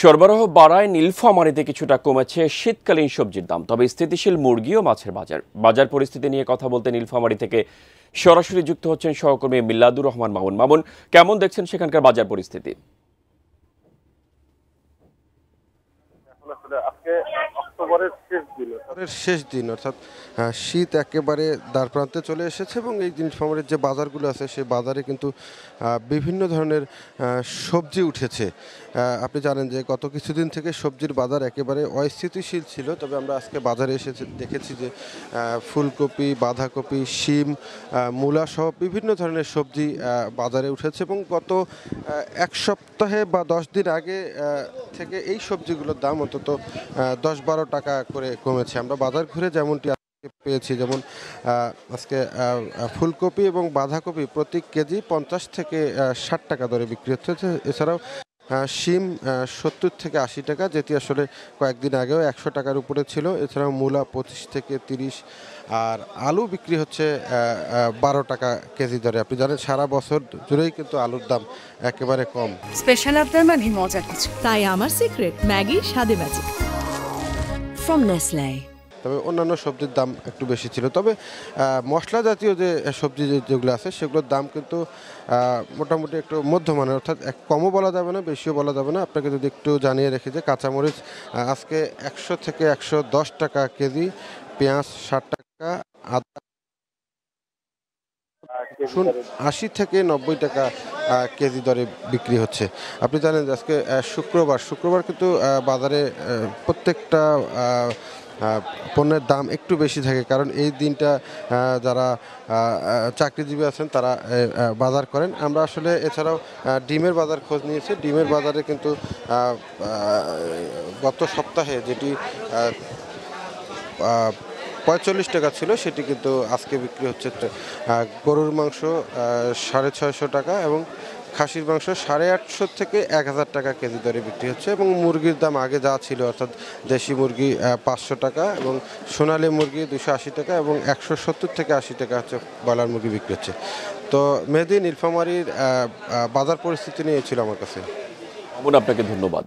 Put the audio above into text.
সরবরাহ বাড়ায় নীলফামারীতে কিছুটা কমেছে শীতকালীন সবজির দাম, তবে স্থিতিশীল মুরগি ও মাছের বাজার পরিস্থিতি নিয়ে কথা বলতে নীলফামারী থেকে সরাসরি যুক্ত হচ্ছেন সহকর্মী মিল্লাদুর রহমান মামুন। মামুন, কেমন দেখছেন সেখানকার বাজার পরিস্থিতি? শেষ দিন অর্থাৎ শীত একেবারে দ্বারপ্রান্তে চলে এসেছে এবং এই নীলফামারীর যে বাজারগুলো আছে সেই বাজারে কিন্তু বিভিন্ন ধরনের সবজি উঠেছে। আপনি জানেন যে গত কিছুদিন থেকে সবজির বাজার একেবারে অস্থিতিশীল ছিল, তবে আমরা আজকে বাজারে এসেছি দেখেছি যে ফুলকপি, বাঁধাকপি, শিম, মূলা সহ বিভিন্ন ধরনের সবজি বাজারে উঠেছে এবং গত এক সপ্তাহে বা 10 দিন আগে থেকে এই সবজিগুলোর দাম অন্তত 10-12 টাকা করে কমেছে। আমরা বাজার ঘুরে যেমনটি পেয়েছি, যেমন আজকে ফুলকপি এবং বাঁধাকপি প্রতি কেজি 50 থেকে 60 টাকা দরে বিক্রি হচ্ছে। এছাড়াও শিম 70 থেকে 80 টাকা, যেটি আসলে কয়েকদিন আগেও 100 টাকার উপরে ছিল। এছাড়াও মূলা 25 থেকে 30, আর আলু বিক্রি হচ্ছে 12 টাকা কেজি দরে। আপনি জানেন সারা বছর জুড়েই কিন্তু আলুর দাম একেবারে কম। স্পেশাল আপনার মানে মজা কিছু, তাই আমার সিক্রেট ম্যাগি স্বাদে ম্যাজিক ফ্রম নেসলে। তবে অন্যান্য সবজির দাম একটু বেশি ছিল, তবে মশলা জাতীয় যে সবজি যেগুলো আছে সেগুলোর দাম কিন্তু মোটামুটি একটু মধ্যমানের, অর্থাৎ কমও বলা যাবে না, বেশিও বলা যাবে না। আপনাকে যদি একটু জানিয়ে রেখে যে কাঁচামরিচ আজকে 100 থেকে 110 টাকা কেজি, পেঁয়াজ 60 টাকা, আদা 80 থেকে 90 টাকা কেজি দরে বিক্রি হচ্ছে। আপনি জানেন যে আজকে শুক্রবার কিন্তু বাজারে প্রত্যেকটা পণ্যের দাম একটু বেশি থাকে, কারণ এই দিনটা যারা চাকরিজীবী আছেন তারা বাজার করেন। আমরা আসলে এছাড়াও ডিমের বাজার খোঁজ নিয়েছি। ডিমের বাজারে কিন্তু গত সপ্তাহে যেটি 45 টাকা ছিল সেটি কিন্তু আজকে বিক্রি হচ্ছে গরুর মাংস 650 টাকা এবং খাসির মাংস 850 থেকে 1000 টাকা কেজি দরে বিক্রি হচ্ছে। এবং মুরগির দাম আগে যা ছিল, অর্থাৎ দেশি মুরগি 500 টাকা এবং সোনালী মুরগি 280 টাকা এবং 170 থেকে 80 টাকা হচ্ছে ব্রয়লার মুরগি বিক্রি হচ্ছে। তো মেহেদী, নীলফামারীর বাজার পরিস্থিতি নিয়ে ছিল আমার কাছে। মামুন, আপনাকে ধন্যবাদ।